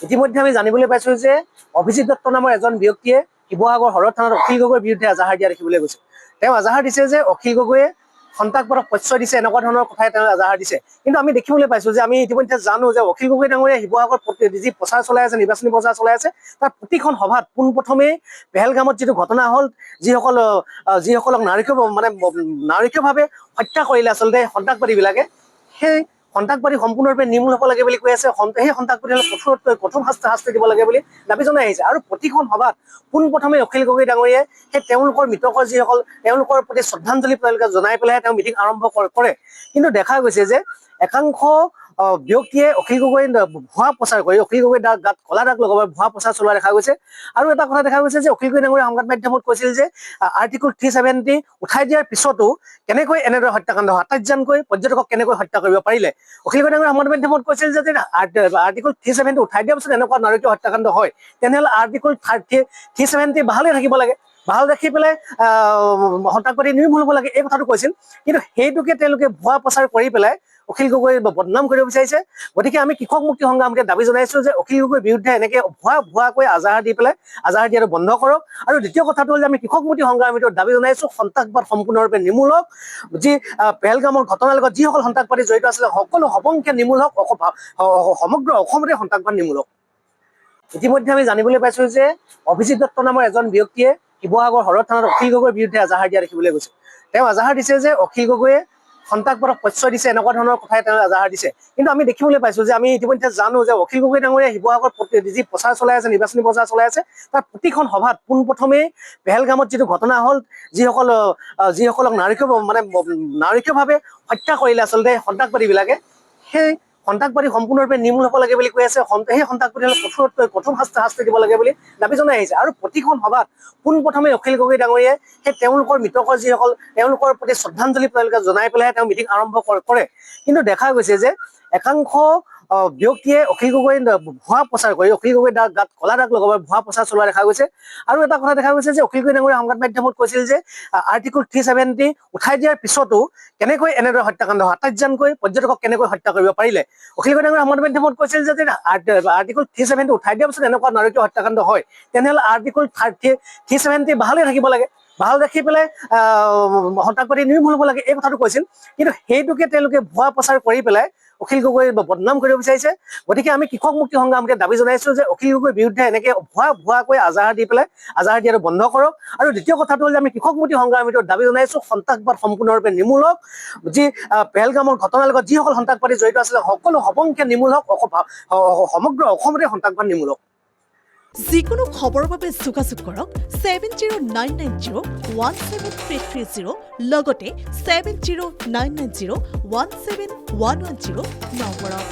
ইতিমধ্যে আমি জানিবলৈ পাইছো যে অভিজিৎ দত্ত নামৰ এজন ব্যক্তিয়ে শিৱসাগৰ হৰৰ থানাত অখিল গগৈৰ বিৰুদ্ধে এজাহাৰ দিয়া দেখিবলৈ গৈছে। তেওঁ এজাহাৰ দিছে যে অখিল গগৈয়ে সন্ত্ৰাসবাদক প্ৰশ্ৰয় দিছে, এনেকুৱা ধৰণৰ কথাই তেওঁ এজাহাৰ দিছে। কিন্তু আমি দেখিবলৈ পাইছো যে আমি ইতিমধ্যে জানো যে অখিল গগৈ ডাঙৰীয়া শিৱসাগৰ যি প্ৰচাৰ চলাই আছে, নিৰ্বাচনী প্ৰচাৰ চলাই আছে, তাৰ প্ৰতিখন সভাত পোনপ্ৰথমেই পেহেলগামত যিটো ঘটনা হ'ল, যিসকলক নাৰকীয়ভাৱে হত্যা কৰিলে আচলতে সন্ত্ৰাসবাদীবিলাকে, সেই সন্ত্ৰাসবাদী সম্পূৰ্ণৰূপে নিৰ্মূল হ'ব লাগে বুলি কৈ আছে। সেই সন্ত্ৰাসবাদীসকলক কঠোৰতকৈ কঠোৰ শাস্তি দিব লাগে বুলি দাবী জনাই আহিছে। আৰু প্ৰতিখন সভাত পোনপ্ৰথমে অখিল গগৈ ডাঙৰীয়াই সেই তেওঁলোকৰ মৃতকৰ যিসকল, তেওঁলোকৰ প্ৰতি শ্ৰদ্ধাঞ্জলি তেওঁলোকে জনাই পেলাই তেওঁ মিটিং আৰম্ভ কৰে। কিন্তু দেখা গৈছে যে একাংশ ব্যক্তিয়ে অখিল গগৈ ভুৱা প্ৰচাৰ কৰি অখিল গগৈ গাত কলা দাগ লগাব ভুৱা প্ৰচাৰ চলোৱা দেখা গৈছে। আৰু এটা কথা দেখা গৈছে যে অখিল গগৈ ডাঙৰীয়া সংবাদ মাধ্যমত কৈছিল যে আৰ্টিকল 370 উঠাই দিয়াৰ পিছতো কেনেকৈ এনেদৰে হত্যাকাণ্ড 27জনকৈ পৰ্যটকক কেনেকৈ হত্যা কৰিব পাৰিলে। অখিল গগৈ ডাঙৰীয়া সংবাদ মাধ্যমত কৈছিল যে আৰ্টিকল 370 উঠাই দিয়াৰ পিছত এনেকুৱা নাৰকীয় হত্যাকাণ্ড হয়, তেনেহ'লে আৰ্টিকল 370 বাহালে থাকিব লাগে, বাহাল ৰাখি পেলাই সন্ত্ৰাসবাদী নিৰ্মূল হ'ব লাগে, এই কথাটো কৈছিল। কিন্তু সেইটোকে তেওঁলোকে ভুৱা প্ৰচাৰ কৰি পেলাই অখিল গগৈ বদনাম কৰিব বিচাৰিছে। গতিকে আমি কৃষক মুক্তি সংগ্ৰামকে দাবী জনাইছো যে অখিল গগৈৰ বিৰুদ্ধে এনেকে ভুৱাকৈ আজাহাৰ দি পেলাই আজাহাৰ দিয়াটো বন্ধ কৰক। আৰু দ্বিতীয় কথাটো হ'ল যে আমি কৃষক মুক্তি সংগ্ৰামীটো দাবী জনাইছো সন্ত্ৰাসবাদ সম্পূৰ্ণৰূপে নিৰ্মূল হওক। যি পেহেলগামৰ ঘটনাৰ লগত যিসকল সন্ত্ৰাসবাদী জড়িত আছিলে সকলো সবংশে নিৰ্মূল হওক, সমগ্ৰ অসমতে সন্ত্ৰাসবাদ নিৰ্মূল হওক। ইতিমধ্যে আমি জানিবলৈ পাইছো যে অভিজিৎ দত্ত নামৰ এজন ব্যক্তিয়ে শিৱসাগৰ হৰৰ থানাত অখিল গগৈৰ বিৰুদ্ধে এজাহাৰ দিয়া দেখিবলৈ গৈছে। তেওঁ এজাহাৰ দিছে যে অখিল গগৈয়ে সন্ত্ৰাসবাদক প্ৰশ্ৰয় দিছে, এনেকুৱা ধৰণৰ কথাই তেওঁ এজাহাৰ দিছে। কিন্তু আমি দেখিবলৈ পাইছো যে আমি ইতিমধ্যে জানো যে অখিল গগৈ ডাঙৰীয়া শিৱসাগৰ যি প্ৰচাৰ চলাই আছে, নিৰ্বাচনী প্ৰচাৰ চলাই আছে, তাৰ প্ৰতিখন সভাত পোনপ্ৰথমেই পেহেলগামত যিটো ঘটনা হ'ল, যিসকলক নাৰকীয়ভাৱে হত্যা কৰিলে আচলতে সন্ত্ৰাসবাদীবিলাকে, সেই সন্ত্ৰাসবাদী সম্পূৰ্ণৰূপে নিৰ্মূল হ'ব লাগে বুলি কৈ আছে। সেই সন্ত্ৰাসবাদীসকলক কঠোৰতকৈ কঠোৰ শাস্তি দিব লাগে বুলি দাবী জনাই আহিছে। আৰু প্ৰতিখন সভাত পোনপ্ৰথমে অখিল গগৈ ডাঙৰীয়াই সেই তেওঁলোকৰ মৃতকৰ যিসকল, তেওঁলোকৰ প্ৰতি শ্ৰদ্ধাঞ্জলি তেওঁলোকে জনাই পেলাই তেওঁ মিটিং আৰম্ভ কৰে। কিন্তু দেখা গৈছে যে একাংশ ব্যক্তিয়ে অখিল গগৈ ভুৱা প্ৰচাৰ কৰি অখিল গগৈ গাত কলা দাগ লগাব ভুৱা প্ৰচাৰ চলোৱা দেখা গৈছে। আৰু এটা কথা দেখা গৈছে যে অখিল গগৈ ডাঙৰীয়া সংবাদ মাধ্যমত কৈছিল যে আৰ্টিকল 370 উঠাই দিয়াৰ পিছতো কেনেকৈ এনেদৰে হত্যাকাণ্ড 27জনকৈ পৰ্যটকক কেনেকৈ হত্যা কৰিব পাৰিলে। অখিল গগৈ ডাঙৰীয়া সংবাদ মাধ্যমত কৈছিল যে আৰ্টিকল 370 উঠাই দিয়াৰ পিছত এনেকুৱা নাৰকীয় হত্যাকাণ্ড হয়, তেনেহ'লে আৰ্টিকল 370 বাহালে থাকিব লাগে, বাহাল ৰাখি পেলাই সন্ত্ৰাসবাদী নিৰ্মূল হ'ব লাগে, এই কথাটো কৈছিল। কিন্তু সেইটোকে তেওঁলোকে ভুৱা প্ৰচাৰ কৰি পেলাই অখিল গগৈ বদনাম কৰিব বিচাৰিছে। গতিকে আমি কৃষক মুক্তি সংগ্ৰামকে দাবী জনাইছো যে অখিল গগৈৰ বিৰুদ্ধে এনেকে ভুৱাকৈ আজাহাৰ দি পেলাই আজাহাৰ দিয়াটো বন্ধ কৰক। আৰু দ্বিতীয় কথাটো হ'ল যে আমি কৃষক মুক্তি সংগ্ৰামীটো দাবী জনাইছো সন্ত্ৰাসবাদ সম্পূৰ্ণৰূপে নিৰ্মূল হওক। যি পেহেলগামৰ ঘটনাৰ লগত যিসকল সন্ত্ৰাসবাদী জড়িত আছিলে সকলো সবংশে নিৰ্মূল হওক, সমগ্ৰ অসমতে সন্ত্ৰাসবাদ নিৰ্মূল হওক। যিকোনো খবৰৰ বাবে যোগাযোগ কৰক 7099017330 লগতে 7099017110 নম্বৰত।